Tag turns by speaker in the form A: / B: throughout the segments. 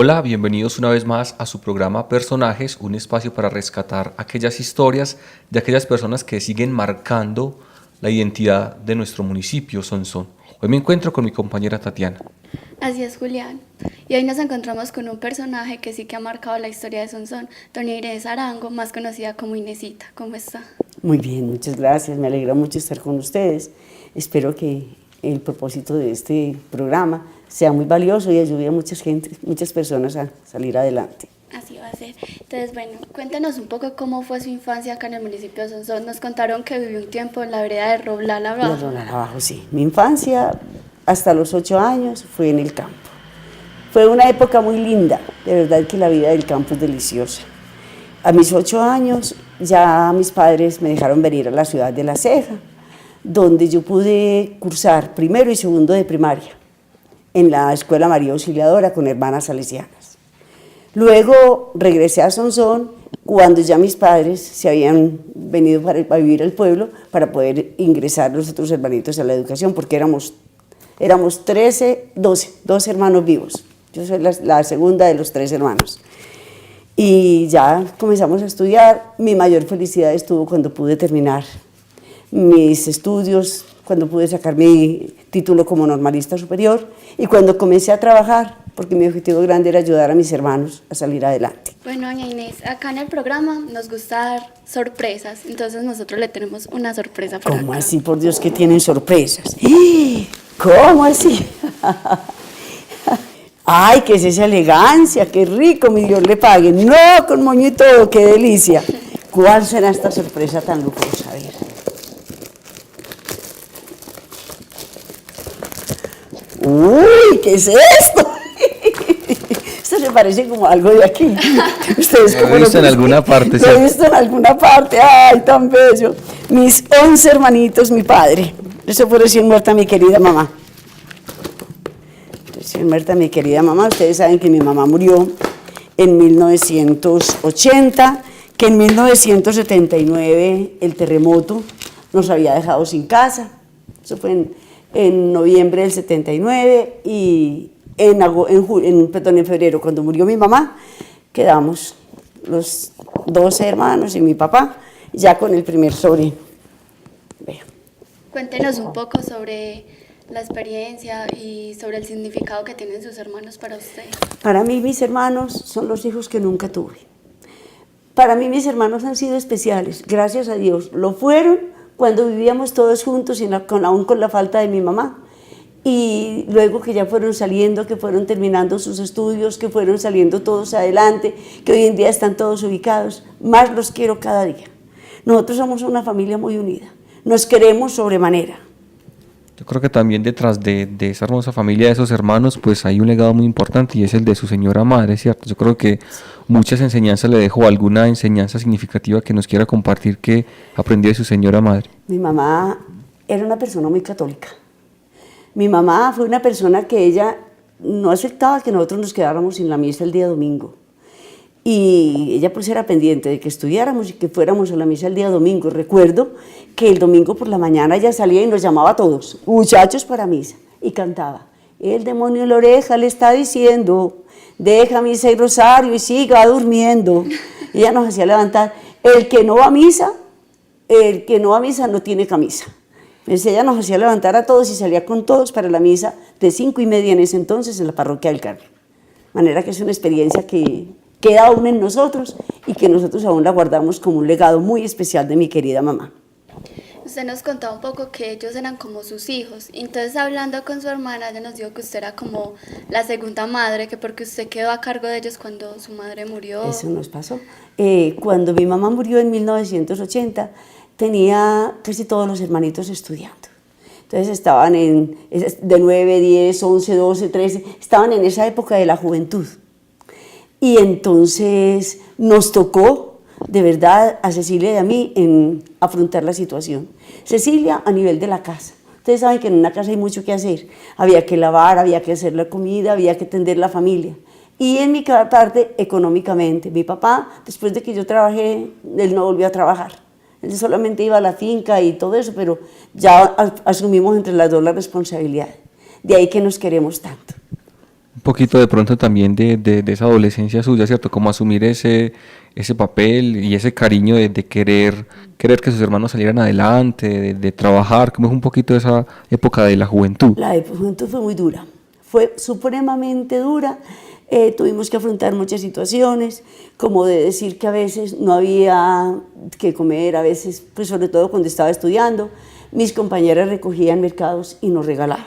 A: Hola, bienvenidos una vez más a su programa Personajes, un espacio para rescatar aquellas historias de aquellas personas que siguen marcando la identidad de nuestro municipio, Sonsón. Hoy me encuentro con mi compañera Tatiana.
B: Así es, Julián. Y hoy nos encontramos con un personaje que sí que ha marcado la historia de Sonsón, doña Inés Arango, más conocida como Inesita. ¿Cómo está?
C: Muy bien, muchas gracias. Me alegra mucho estar con ustedes. Espero que el propósito de este programa sea muy valioso y ayude a muchas personas a salir adelante.
B: Así va a ser. Entonces, bueno, cuéntenos un poco cómo fue su infancia acá en el municipio de Sonsón. Nos contaron que vivió un tiempo en la vereda de Roblal Abajo.
C: De Roblal Abajo, sí. Mi infancia, hasta los 8 años, fue en el campo. Fue una época muy linda. De verdad que la vida del campo es deliciosa. A mis 8 años, ya mis padres me dejaron venir a la ciudad de La Ceja, donde yo pude cursar primero y segundo de primaria en la Escuela María Auxiliadora con hermanas salesianas. Luego regresé a Sonsón cuando ya mis padres se habían venido a vivir al pueblo para poder ingresar los otros hermanitos a la educación, porque éramos 12 hermanos vivos. Yo soy la segunda de los 3 hermanos. Y ya comenzamos a estudiar. Mi mayor felicidad estuvo cuando pude terminar mis estudios, cuando pude sacar mi título como normalista superior y cuando comencé a trabajar, porque mi objetivo grande era ayudar a mis hermanos a salir adelante.
B: Bueno, doña Inés, acá en el programa nos gusta dar sorpresas, entonces nosotros le tenemos una sorpresa para
C: ¿Cómo
B: acá.
C: así, por Dios, que tienen sorpresas? ¿Cómo así? ¡Ay, qué es esa elegancia! ¡Qué rico! Mi Dios le pague. ¡No, con moño y todo! ¡Qué delicia! ¿Cuál será esta sorpresa tan lujosa? A ver. ¡Uy! ¿Qué es esto? Esto se parece como algo de aquí. ¿Ustedes
A: Lo he visto en alguna parte,
C: Lo he visto en alguna parte. ¡Ay, tan bello! Mis 11 hermanitos, mi padre. Eso fue recién muerta mi querida mamá. Recién muerta mi querida mamá. Ustedes saben que mi mamá murió en 1980, que en 1979 el terremoto nos había dejado sin casa. Eso fue en noviembre del 79 y en febrero, cuando murió mi mamá, quedamos los 12 hermanos y mi papá ya con el primer sobrino. Vea.
B: Cuéntenos un poco sobre la experiencia y sobre el significado que tienen sus hermanos para usted.
C: Para mí mis hermanos son los hijos que nunca tuve. Para mí mis hermanos han sido especiales, gracias a Dios. Lo fueron cuando vivíamos todos juntos y aún con la falta de mi mamá. Y luego que ya fueron saliendo, que fueron terminando sus estudios, que fueron saliendo todos adelante, que hoy en día están todos ubicados, más los quiero cada día. Nosotros somos una familia muy unida, nos queremos sobremanera.
A: Yo creo que también detrás de esa hermosa familia, de esos hermanos, pues hay un legado muy importante y es el de su señora madre, ¿cierto? Yo creo que muchas enseñanzas le dejó, alguna enseñanza significativa que nos quiera compartir que aprendió de su señora madre.
C: Mi mamá era una persona muy católica. Mi mamá fue una persona que ella no aceptaba que nosotros nos quedáramos sin la misa el día domingo. Y ella pues era pendiente de que estudiáramos y que fuéramos a la misa el día domingo. Recuerdo que el domingo por la mañana ella salía y nos llamaba a todos, muchachos para misa, y cantaba. El demonio en la oreja le está diciendo, deja misa y rosario y siga durmiendo. Y ella nos hacía levantar, el que no va a misa no tiene camisa. Entonces ella nos hacía levantar a todos y salía con todos para la misa de 5:30 en ese entonces en la parroquia del Carmen. De manera que es una experiencia que queda aún en nosotros y que nosotros aún la guardamos como un legado muy especial de mi querida mamá.
B: Usted nos contaba un poco que ellos eran como sus hijos, entonces hablando con su hermana, ella nos dijo que usted era como la segunda madre, que porque usted quedó a cargo de ellos cuando su madre murió.
C: Eso nos pasó. Cuando mi mamá murió en 1980, tenía casi todos los hermanitos estudiando. Entonces estaban de 9, 10, 11, 12, 13, estaban en esa época de la juventud. Y entonces nos tocó, de verdad, a Cecilia y a mí, en afrontar la situación. Cecilia a nivel de la casa. Ustedes saben que en una casa hay mucho que hacer. Había que lavar, había que hacer la comida, había que atender la familia. Y en mi parte, económicamente. Mi papá, después de que yo trabajé, él no volvió a trabajar. Él solamente iba a la finca y todo eso, pero ya asumimos entre las dos la responsabilidad. De ahí que nos queremos tanto.
A: Un poquito de pronto también de esa adolescencia suya, ¿cierto? Como asumir ese papel y ese cariño de querer que sus hermanos salieran adelante, de trabajar, como es un poquito esa época de la juventud.
C: La juventud fue muy dura, fue supremamente dura. Tuvimos que afrontar muchas situaciones, como de decir que a veces no había que comer, a veces, pues sobre todo cuando estaba estudiando, mis compañeras recogían mercados y nos regalaban.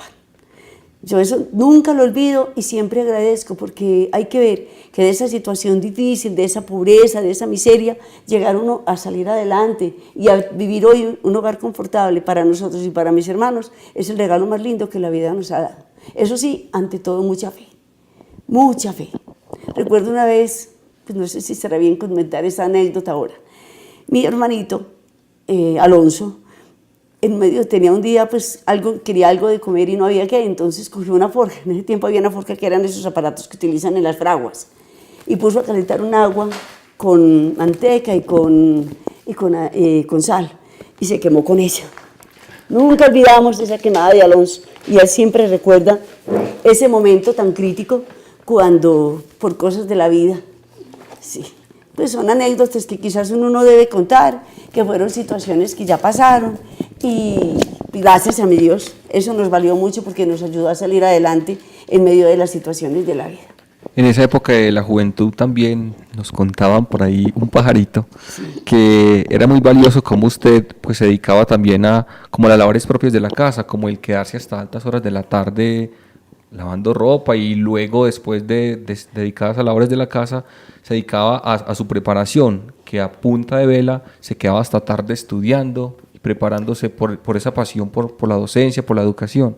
C: Yo eso nunca lo olvido y siempre agradezco, porque hay que ver que de esa situación difícil, de esa pobreza, de esa miseria, llegar uno a salir adelante y a vivir hoy un hogar confortable para nosotros y para mis hermanos es el regalo más lindo que la vida nos ha dado. Eso sí, ante todo mucha fe, mucha fe. Recuerdo una vez, pues no sé si será bien comentar esa anécdota ahora, mi hermanito Alonso, en medio tenía un día, pues quería algo de comer y no había qué, entonces cogió una forja. En ese tiempo había una forja que eran esos aparatos que utilizan en las fraguas, y puso a calentar un agua con manteca y con sal, y se quemó con ella. Nunca olvidamos esa quemada de Alonso, y él siempre recuerda ese momento tan crítico cuando, por cosas de la vida, sí, pues son anécdotas que quizás uno no debe contar, que fueron situaciones que ya pasaron, y gracias a mi Dios, eso nos valió mucho porque nos ayudó a salir adelante en medio de las situaciones de la vida.
A: En esa época de la juventud también nos contaban por ahí un pajarito, sí, que era muy valioso, como usted pues se dedicaba también a como las labores propias de la casa, como el quedarse hasta altas horas de la tarde lavando ropa, y luego después de dedicadas a labores de la casa se dedicaba a su preparación, que a punta de vela se quedaba hasta tarde estudiando y preparándose por esa pasión por la docencia, por la educación.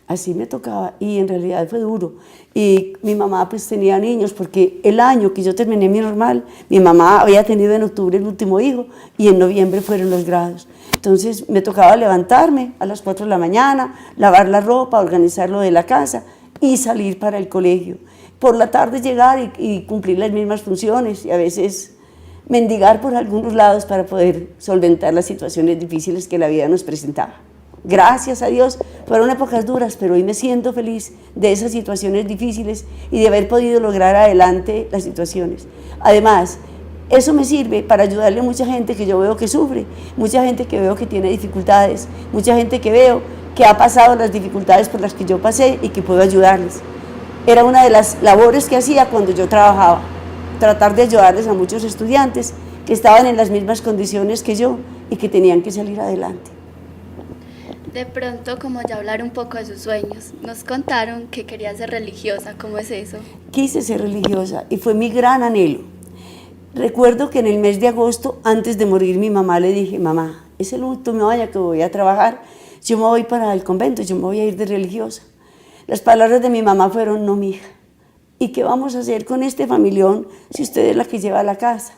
C: Así me tocaba, y en realidad fue duro. Y mi mamá pues tenía niños, porque el año que yo terminé mi normal, mi mamá había tenido en octubre el último hijo y en noviembre fueron los grados. Entonces me tocaba levantarme a las 4 de la mañana, lavar la ropa, organizar lo de la casa y salir para el colegio. Por la tarde llegar y cumplir las mismas funciones, y a veces mendigar por algunos lados para poder solventar las situaciones difíciles que la vida nos presentaba. Gracias a Dios, fueron épocas duras, pero hoy me siento feliz de esas situaciones difíciles y de haber podido lograr adelante las situaciones. Además, eso me sirve para ayudarle a mucha gente que yo veo que sufre, mucha gente que veo que tiene dificultades, mucha gente que veo que ha pasado las dificultades por las que yo pasé y que puedo ayudarles. Era una de las labores que hacía cuando yo trabajaba, tratar de ayudarles a muchos estudiantes que estaban en las mismas condiciones que yo y que tenían que salir adelante.
B: De pronto, como ya hablar un poco de sus sueños, nos contaron que quería ser religiosa. ¿Cómo es eso?
C: Quise ser religiosa y fue mi gran anhelo. Recuerdo que en el mes de agosto, antes de morir, mi mamá le dije: mamá, es el último año que voy a trabajar, yo me voy para el convento, yo me voy a ir de religiosa. Las palabras de mi mamá fueron: no, mija, ¿y qué vamos a hacer con este familión si usted es la que lleva la casa?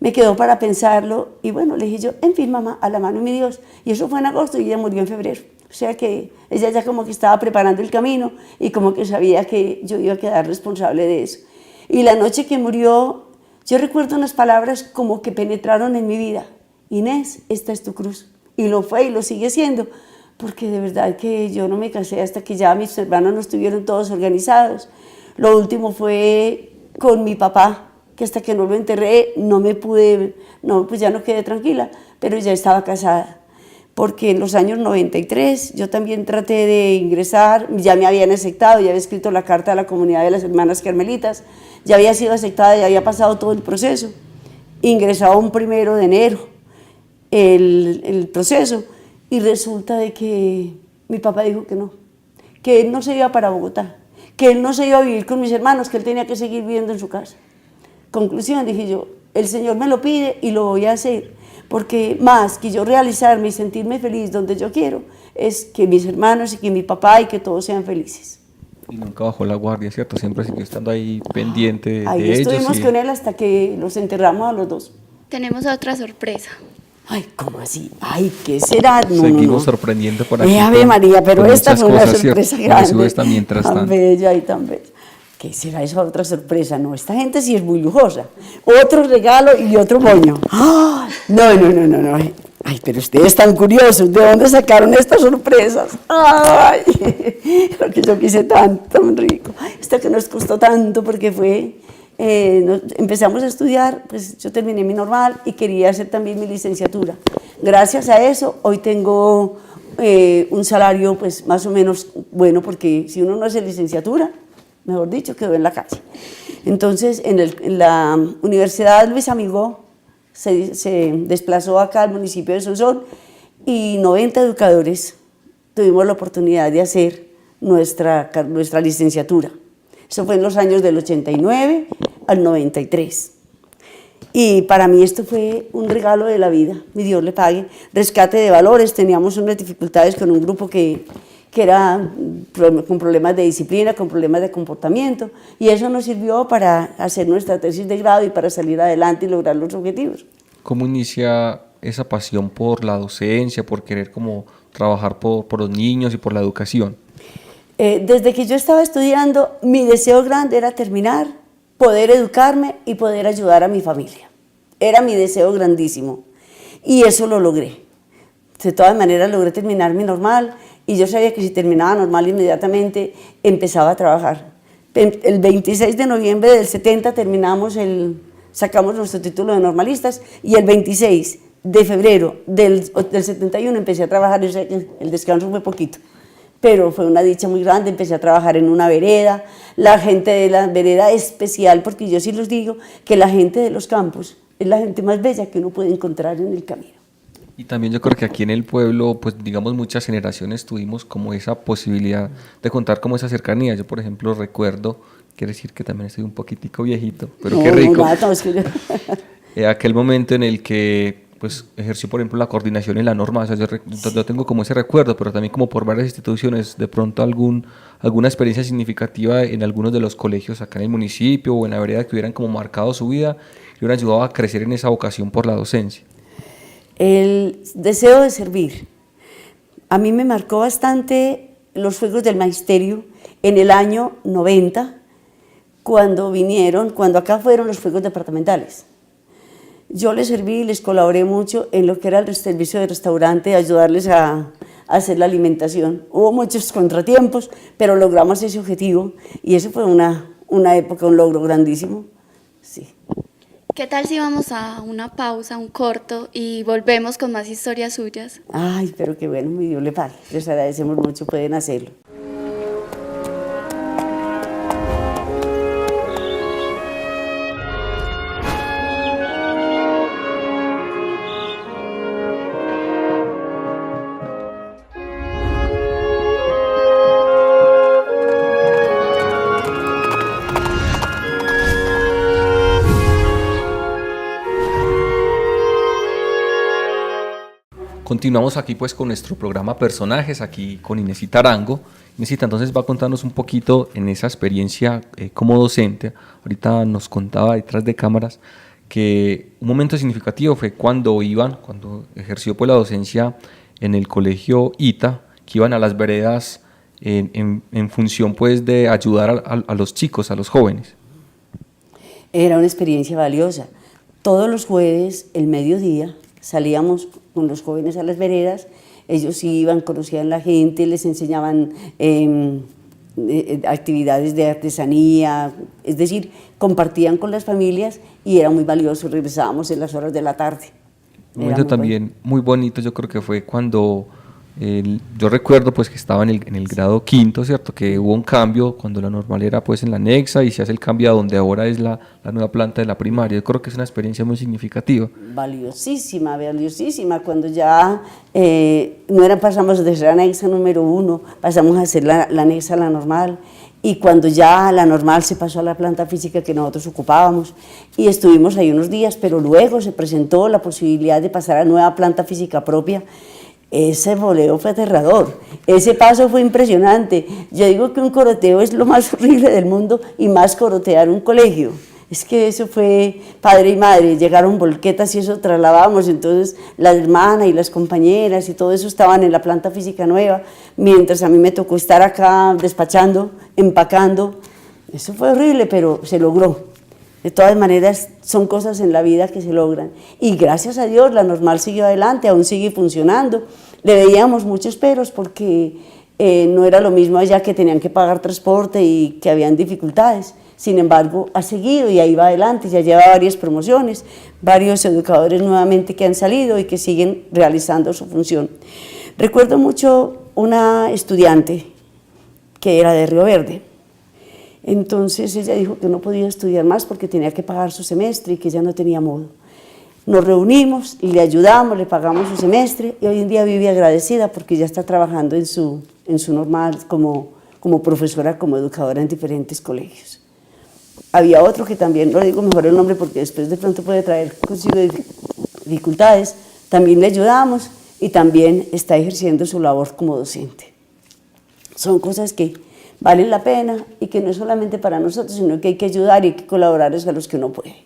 C: Me quedó para pensarlo y bueno, le dije yo: en fin, mamá, a la mano de mi Dios. Y eso fue en agosto y ella murió en febrero. O sea que ella ya como que estaba preparando el camino y como que sabía que yo iba a quedar responsable de eso. Y la noche que murió, yo recuerdo unas palabras como que penetraron en mi vida: Inés, esta es tu cruz. Y lo fue y lo sigue siendo, porque de verdad que yo no me casé hasta que ya mis hermanos no estuvieron todos organizados. Lo último fue con mi papá, que hasta que no lo enterré pues ya no quedé tranquila, pero ya estaba casada, porque en los años 93 yo también traté de ingresar, ya me habían aceptado, ya había escrito la carta a la comunidad de las hermanas carmelitas, ya había sido aceptada, ya había pasado todo el proceso, ingresaba un 1 de enero el proceso, y resulta de que mi papá dijo que él no se iba para Bogotá, que él no se iba a vivir con mis hermanos, que él tenía que seguir viviendo en su casa. Conclusión, dije yo, el Señor me lo pide y lo voy a hacer, porque más que yo realizarme y sentirme feliz donde yo quiero, es que mis hermanos y que mi papá y que todos sean felices.
A: Y nunca bajó la guardia, ¿cierto? Siempre siguió estando ahí pendiente de ellos.
C: Ahí estuvimos con él hasta que los enterramos a los dos.
B: Tenemos otra sorpresa.
C: Ay, ¿cómo así? Ay, ¿qué será?
A: Seguimos sorprendiendo por aquí.
C: Ave María, pero esta fue una sorpresa grande.
A: Esta mientras
C: tan
A: tanto.
C: Bella y tan bella. ¿Qué será esa otra sorpresa? No, esta gente sí es muy lujosa. Otro regalo y otro moño. ¡Ah! No. Ay, pero ustedes están curiosos, ¿de dónde sacaron estas sorpresas? Ay, porque yo quise tanto, tan rico. Esto que nos costó tanto porque fue, empezamos a estudiar, pues yo terminé mi normal y quería hacer también mi licenciatura. Gracias a eso, hoy tengo un salario pues más o menos bueno, porque si uno no hace licenciatura, mejor dicho, quedó en la calle. Entonces, en la Universidad Luis Amigó, se desplazó acá al municipio de Sonsón y 90 educadores tuvimos la oportunidad de hacer nuestra licenciatura. Eso fue en los años del 89 al 93. Y para mí esto fue un regalo de la vida, mi Dios le pague. Rescate de valores, teníamos unas dificultades con un grupo que era con problemas de disciplina, con problemas de comportamiento, y eso nos sirvió para hacer nuestra tesis de grado y para salir adelante y lograr los objetivos.
A: ¿Cómo inicia esa pasión por la docencia, por querer como trabajar por los niños y por la educación?
C: Desde que yo estaba estudiando, mi deseo grande era terminar, poder educarme y poder ayudar a mi familia. Era mi deseo grandísimo, y eso lo logré. De todas maneras logré terminar mi normal, y yo sabía que si terminaba normal inmediatamente empezaba a trabajar. El 26 de noviembre del 70 sacamos nuestro título de normalistas, y el 26 de febrero del 71 empecé a trabajar. El descanso fue poquito, pero fue una dicha muy grande. Empecé a trabajar en una vereda, la gente de la vereda especial, porque yo sí les digo que la gente de los campos es la gente más bella que uno puede encontrar en el camino.
A: Y también yo creo que aquí en el pueblo, pues digamos muchas generaciones tuvimos como esa posibilidad de contar como esa cercanía. Yo por ejemplo recuerdo, quiere decir que también estoy un poquitico viejito, pero no, qué rico. No, es que yo... aquel momento en el que pues ejerció por ejemplo la coordinación en la norma, o sea, yo tengo como ese recuerdo, pero también como por varias instituciones, de pronto alguna experiencia significativa en algunos de los colegios acá en el municipio o en la vereda que hubieran como marcado su vida y hubieran ayudado a crecer en esa vocación por la docencia.
C: El deseo de servir. A mí me marcó bastante los Fuegos del Magisterio en el año 90, cuando acá fueron los Fuegos departamentales. Yo les serví y les colaboré mucho en lo que era el servicio de restaurante, ayudarles a hacer la alimentación. Hubo muchos contratiempos, pero logramos ese objetivo, y eso fue una época, un logro grandísimo. Sí.
B: ¿Qué tal si vamos a una pausa, un corto, y volvemos con más historias suyas?
C: Ay, pero qué bueno, mi Dios le pague. Les agradecemos mucho, pueden hacerlo.
A: Continuamos aquí pues con nuestro programa Personajes, aquí con Inesita Arango. Inesita entonces va a contarnos un poquito en esa experiencia como docente. Ahorita nos contaba detrás de cámaras que un momento significativo fue cuando ejerció pues la docencia en el colegio ITA, que iban a las veredas en función pues de ayudar a los chicos, a los jóvenes.
C: Era una experiencia valiosa. Todos los jueves, el mediodía, salíamos con los jóvenes a las veredas, ellos iban, conocían la gente, les enseñaban actividades de artesanía, es decir, compartían con las familias y era muy valioso. Regresábamos en las horas de la tarde.
A: Un momento también muy bonito, yo creo que fue cuando yo recuerdo pues que estaba en el grado quinto, ¿cierto? Que hubo un cambio cuando la normal era pues en la anexa y se hace el cambio a donde ahora es la nueva planta de la primaria. Yo creo que es una experiencia muy significativa.
C: Valiosísima, cuando ya pasamos de ser la anexa número 1, pasamos a ser la anexa a la normal, y cuando ya la normal se pasó a la planta física que nosotros ocupábamos, y estuvimos ahí unos días, pero luego se presentó la posibilidad de pasar a la nueva planta física propia. Ese voleo fue aterrador, ese paso fue impresionante. Yo digo que un coroteo es lo más horrible del mundo, y más corotear un colegio. Es que eso fue padre y madre, llegaron volquetas y eso trasladábamos, entonces la hermana y las compañeras y todo eso estaban en la planta física nueva, mientras a mí me tocó estar acá despachando, empacando. Eso fue horrible, pero se logró. De todas maneras, son cosas en la vida que se logran. Y gracias a Dios, la normal siguió adelante, aún sigue funcionando. Le veíamos muchos peros porque no era lo mismo allá, que tenían que pagar transporte y que habían dificultades. Sin embargo, ha seguido y ahí va adelante, ya lleva varias promociones, varios educadores nuevamente que han salido y que siguen realizando su función. Recuerdo mucho una estudiante que era de Río Verde. Entonces ella dijo que no podía estudiar más porque tenía que pagar su semestre y que ya no tenía modo. Nos reunimos y le ayudamos, le pagamos su semestre y hoy en día vive agradecida porque ya está trabajando en su normal como profesora, como educadora en diferentes colegios. Había otro que también, no digo mejor el nombre porque después de pronto puede traer consigo dificultades, también le ayudamos y también está ejerciendo su labor como docente. Son cosas que valen la pena y que no es solamente para nosotros, sino que hay que ayudar y hay que colaborar a los que uno puede.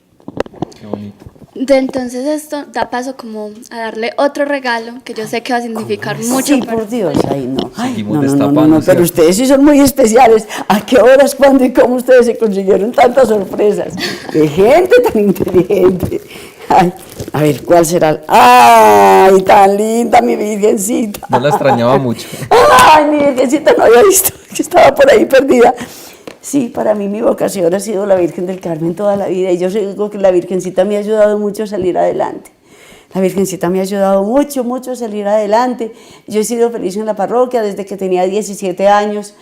A: Qué bonito.
B: Entonces esto da paso como a darle otro regalo que yo sé que va a significar mucho.
C: Sí, por Dios, ay no.
A: Seguimos
C: No,
A: destapando,
C: pero
A: ¿cierto?
C: ustedes sí son muy especiales. ¿A qué horas, cuándo y cómo ustedes se consiguieron tantas sorpresas? ¡Qué gente tan inteligente! Ay, a ver, ¿cuál será? ¡Ay, tan linda mi virgencita!
A: No la extrañaba mucho.
C: ¡Ay, mi virgencita no había visto que estaba por ahí perdida! Sí, para mí mi vocación ha sido la Virgen del Carmen toda la vida y yo digo que la Virgencita me ha ayudado mucho a salir adelante. La Virgencita me ha ayudado mucho, mucho a salir adelante. Yo he sido feliz en la parroquia desde que tenía 17 años.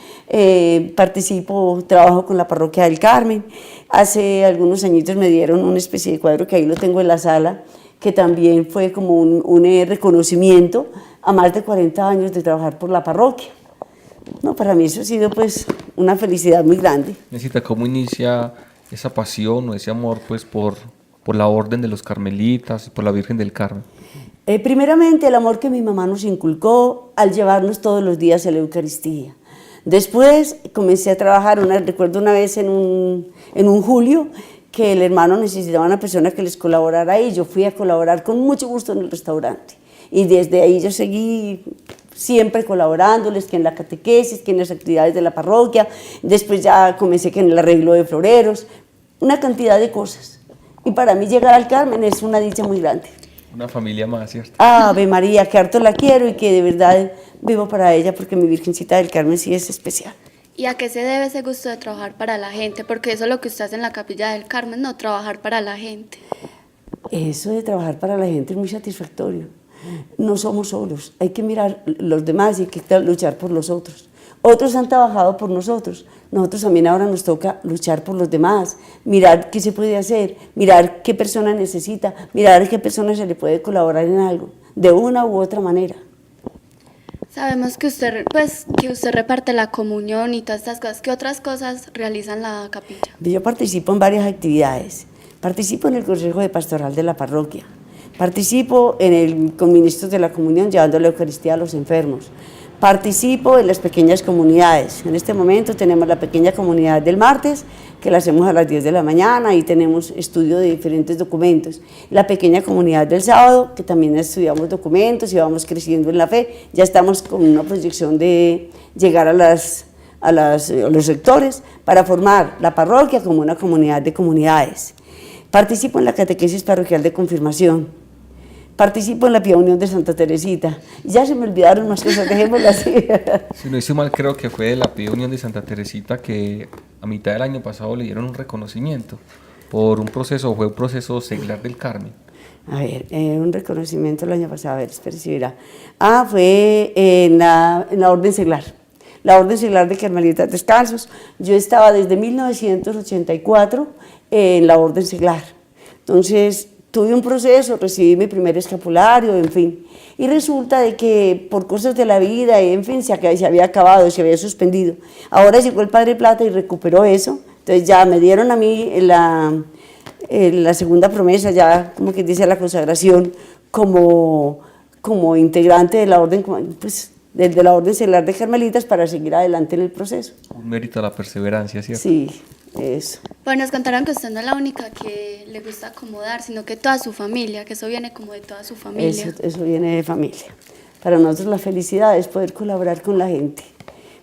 C: Trabajo con la parroquia del Carmen. Hace algunos añitos me dieron una especie de cuadro que ahí lo tengo en la sala, que también fue como un reconocimiento a más de 40 años de trabajar por la parroquia. No, para mí eso ha sido pues una felicidad muy grande.
A: Necesita, ¿cómo inicia esa pasión o ese amor pues por la orden de los carmelitas y por la Virgen del Carmen?
C: Primeramente el amor que mi mamá nos inculcó al llevarnos todos los días a la Eucaristía. Después comencé a trabajar, recuerdo una vez en un julio que el hermano necesitaba una persona que les colaborara y yo fui a colaborar con mucho gusto en el restaurante. Y desde ahí yo seguí siempre colaborándoles, que en la catequesis, que en las actividades de la parroquia, después ya comencé que en el arreglo de floreros, una cantidad de cosas. Y para mí llegar al Carmen es una dicha muy grande.
A: Una familia más, ¿cierto?
C: Ave María, que harto la quiero y que de verdad vivo para ella porque mi Virgencita del Carmen sí es especial.
B: ¿Y a qué se debe ese gusto de trabajar para la gente? Porque eso es lo que usted hace en la Capilla del Carmen, no trabajar para la gente.
C: Eso de trabajar para la gente es muy satisfactorio. No somos solos, hay que mirar los demás y hay que luchar por los otros. Otros han trabajado por nosotros también ahora nos toca luchar por los demás, mirar qué se puede hacer, mirar qué persona necesita, mirar a qué persona se le puede colaborar en algo, de una u otra manera.
B: Sabemos que usted reparte la comunión y todas estas cosas. ¿Qué otras cosas realiza en la capilla?
C: Yo participo en varias actividades. Participo en el Consejo de Pastoral de la parroquia. Participo con ministros de la comunión llevando la Eucaristía a los enfermos. Participo en las pequeñas comunidades. En este momento tenemos la pequeña comunidad del martes, que la hacemos a las 10 de la mañana y tenemos estudio de diferentes documentos. La pequeña comunidad del sábado, que también estudiamos documentos y vamos creciendo en la fe. Ya estamos con una proyección de llegar a los sectores para formar la parroquia como una comunidad de comunidades. Participo en la catequesis parroquial de confirmación. Participo en la Pía Unión de Santa Teresita. Ya se me olvidaron más cosas, dejémoslas así.
A: Si no hice mal, creo que fue de la Pía Unión de Santa Teresita que a mitad del año pasado le dieron un reconocimiento por un proceso seglar del Carmen.
C: A ver, un reconocimiento el año pasado, a ver, espera si verá. Fue en la Orden Seglar. La Orden Seglar de Carmelitas Descalzos. Yo estaba desde 1984 en la Orden Seglar. Entonces, tuve un proceso, recibí mi primer escapulario, en fin. Y resulta de que por cosas de la vida, en fin, se había acabado, se había suspendido. Ahora llegó el Padre Plata y recuperó eso. Entonces ya me dieron a mí la segunda promesa, ya como que dice la consagración, como integrante de la orden, pues, de la Orden Seglar de Carmelitas para seguir adelante en el proceso.
A: Un mérito a la perseverancia, ¿cierto?
C: Sí, eso.
B: Pues nos contaron que usted no es la única que le gusta acomodar, sino que toda su familia, que eso viene como de toda su familia.
C: Eso viene de familia. Para nosotros la felicidad es poder colaborar con la gente,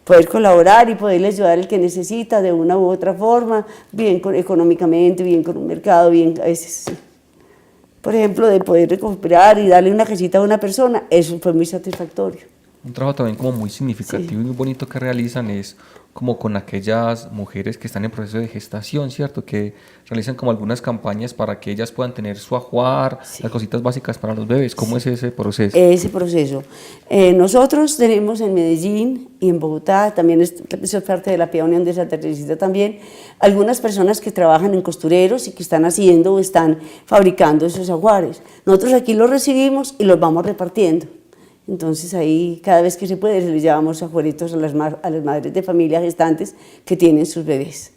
C: poder colaborar y poderle ayudar al que necesita de una u otra forma, bien económicamente, bien con un mercado, bien a veces, sí. Por ejemplo, de poder recuperar y darle una casita a una persona, eso fue muy satisfactorio.
A: Un trabajo también como muy significativo y muy bonito que realizan es como con aquellas mujeres que están en proceso de gestación, ¿cierto? Que realizan como algunas campañas para que ellas puedan tener su ajuar, las cositas básicas para los bebés. ¿Cómo es ese proceso?
C: Ese proceso. Nosotros tenemos en Medellín y en Bogotá, también eso es parte de la Pía Unión de Santa Teresita también, algunas personas que trabajan en costureros y que están haciendo o están fabricando esos ajuares. Nosotros aquí los recibimos y los vamos repartiendo. Entonces ahí cada vez que se puede les llevamos ajuaritos a las madres de familia gestantes que tienen sus bebés.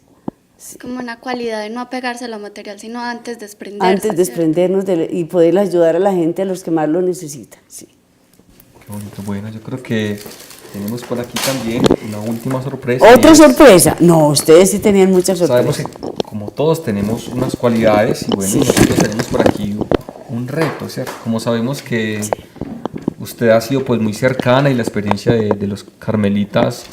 B: Sí. Como una cualidad de no apegarse a lo material, sino antes desprenderse.
C: Antes desprendernos y poder ayudar a la gente, a los que más lo necesitan. Sí.
A: Qué bonito. Bueno, yo creo que tenemos por aquí también una última sorpresa.
C: ¿Otra sorpresa? No, ustedes sí tenían muchas sorpresas.
A: Sabemos que como todos tenemos unas cualidades y bueno, nosotros tenemos por aquí un reto, ¿cierto? Como sabemos que usted ha sido pues muy cercana y la experiencia de los carmelitas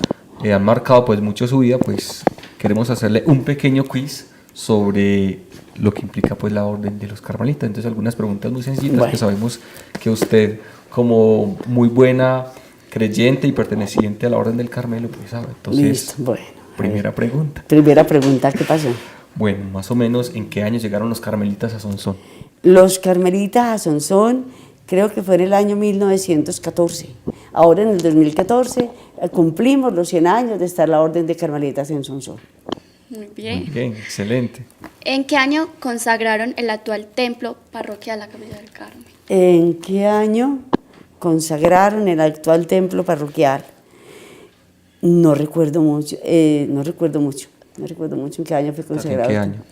A: han marcado pues mucho su vida, pues queremos hacerle un pequeño quiz sobre lo que implica pues la orden de los carmelitas. Entonces algunas preguntas muy sencillas que sabemos que usted como muy buena creyente y perteneciente a la orden del Carmelo pues sabe. Entonces,
C: listo, bueno.
A: Primera pregunta.
C: Primera pregunta, ¿qué pasó?
A: Bueno, más o menos, ¿en qué año llegaron los carmelitas a Sonsón?
C: Los carmelitas a Sonsón creo que fue en el año 1914. Ahora en el 2014 cumplimos los 100 años de estar la orden de carmelitas en Sonsón.
B: Muy bien.
A: Muy bien, excelente.
B: ¿En qué año consagraron el actual templo parroquial La Capilla del Carmen?
C: ¿En qué año consagraron el actual templo parroquial? No recuerdo mucho, no recuerdo mucho en qué año fue consagrado.
A: ¿En qué año?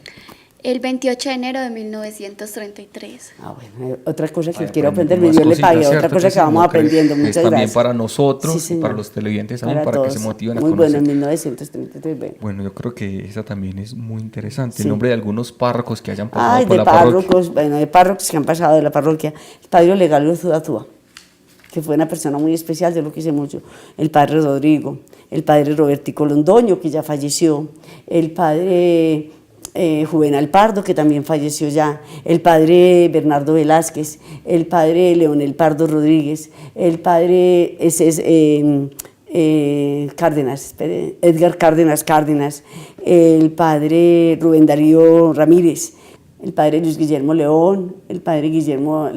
B: El 28 de enero de 1933.
C: Bueno, otra cosa que quiero aprender, Dios le pague, otra cosa que vamos aprendiendo, muchas gracias.
A: También para nosotros, sí, y para los televidentes también, para que se motiven a conocer.
C: Muy bueno, en 1933.
A: Bueno, yo creo que esa también es muy interesante, el nombre de algunos párrocos que hayan pasado por la
C: parroquia. Bueno, de párrocos que han pasado de la parroquia. El padre Olegario Zudazúa, que fue una persona muy especial, yo lo quise mucho. El padre Rodrigo, el padre Robertico Londoño, que ya falleció, el padre Juvenal Pardo, que también falleció ya, el padre Bernardo Velázquez, el padre Leonel Pardo Rodríguez, el padre Edgar Cárdenas, el padre Rubén Darío Ramírez, el padre Luis Guillermo León, el padre Luis Guillermo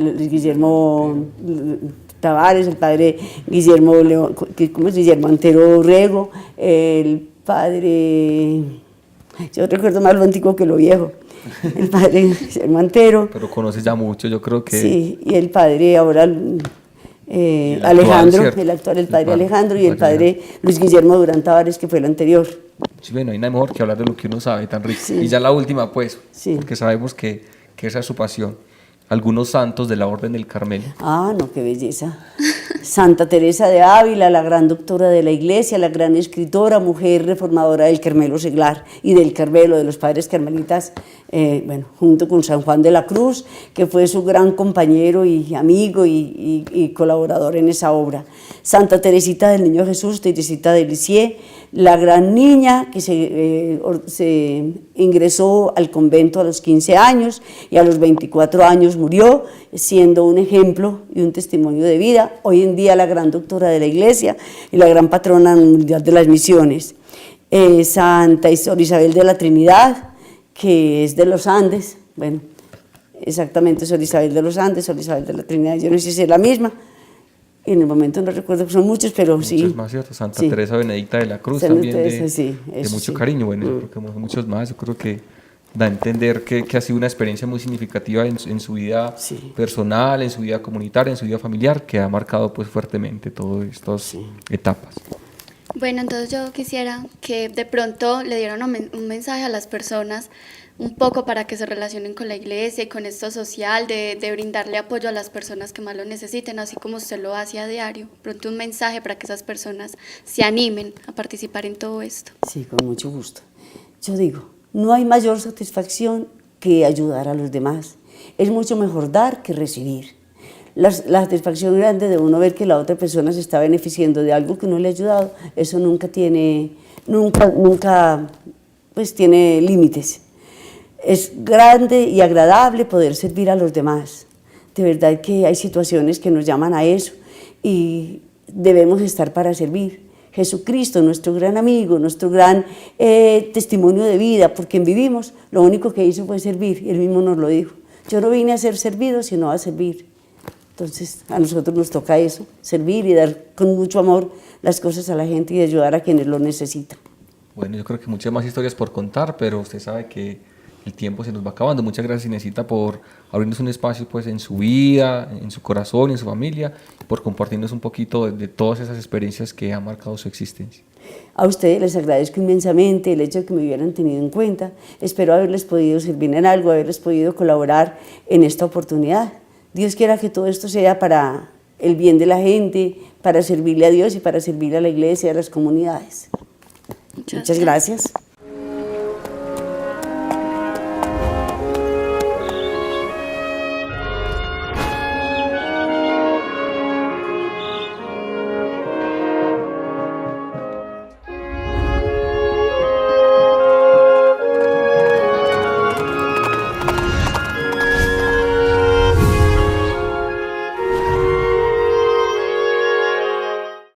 C: Tavares, el padre Guillermo León, ¿cómo es? Guillermo Antero Rego, el padre... Yo recuerdo más lo antiguo que lo viejo. El padre Guillermo Antero.
A: Pero conoces ya mucho, yo creo que...
C: Sí, y el padre ahora Alejandro, el actual, el padre Alejandro, y el padre Luis Guillermo Durán Tavares, que fue el anterior.
A: Sí, bueno, no hay nada mejor que hablar de lo que uno sabe, tan rico. Sí. Y ya la última, pues, porque sabemos que esa es su pasión. Algunos santos de la Orden del Carmelo.
C: Ah, no, qué belleza. Santa Teresa de Ávila, la gran doctora de la Iglesia, la gran escritora, mujer reformadora del Carmelo seglar y del Carmelo, de los padres carmelitas, junto con San Juan de la Cruz, que fue su gran compañero y amigo y colaborador en esa obra. Santa Teresita del Niño Jesús, Teresita de Lisieux, la gran niña que se ingresó al convento a los 15 años y a los 24 años murió, siendo un ejemplo y un testimonio de vida. Hoy en día la gran doctora de la Iglesia y la gran patrona mundial de las misiones. Santa Isabel de la Trinidad, que es de los Andes, bueno, exactamente, Sor Isabel de los Andes, Sor Isabel de la Trinidad, yo no sé si es la misma. En el momento no recuerdo que son muchos, pero muchos sí.
A: Muchos más, ¿cierto? Santa Teresa Benedicta de la Cruz también, de mucho cariño. Bueno, yo creo que muchos más. Yo creo que da a entender que ha sido una experiencia muy significativa en su vida personal, en su vida comunitaria, en su vida familiar, que ha marcado pues fuertemente todas estas etapas.
B: Bueno, entonces yo quisiera que de pronto le dieran un mensaje a las personas un poco para que se relacionen con la iglesia y con esto social, de brindarle apoyo a las personas que más lo necesiten, así como usted lo hace a diario. Pronto un mensaje para que esas personas se animen a participar en todo esto.
C: Sí, con mucho gusto. Yo digo, no hay mayor satisfacción que ayudar a los demás. Es mucho mejor dar que recibir. la satisfacción grande de uno ver que la otra persona se está beneficiando de algo que uno le ha ayudado, eso nunca pues tiene límites. Es grande y agradable poder servir a los demás. De verdad que hay situaciones que nos llaman a eso y debemos estar para servir. Jesucristo, nuestro gran amigo, nuestro gran testimonio de vida, por quien vivimos, lo único que hizo fue servir, y él mismo nos lo dijo. Yo no vine a ser servido, sino a servir. Entonces a nosotros nos toca eso, servir y dar con mucho amor las cosas a la gente y ayudar a quienes lo necesitan.
A: Bueno, yo creo que muchas más historias por contar, pero usted sabe que el tiempo se nos va acabando. Muchas gracias, Inesita, por abrirnos un espacio pues, en su vida, en su corazón, en su familia, por compartirnos un poquito de todas esas experiencias que han marcado su existencia.
C: A ustedes les agradezco inmensamente el hecho de que me hubieran tenido en cuenta. Espero haberles podido servir en algo, haberles podido colaborar en esta oportunidad. Dios quiera que todo esto sea para el bien de la gente, para servirle a Dios y para servirle a la iglesia y a las comunidades. Muchas gracias.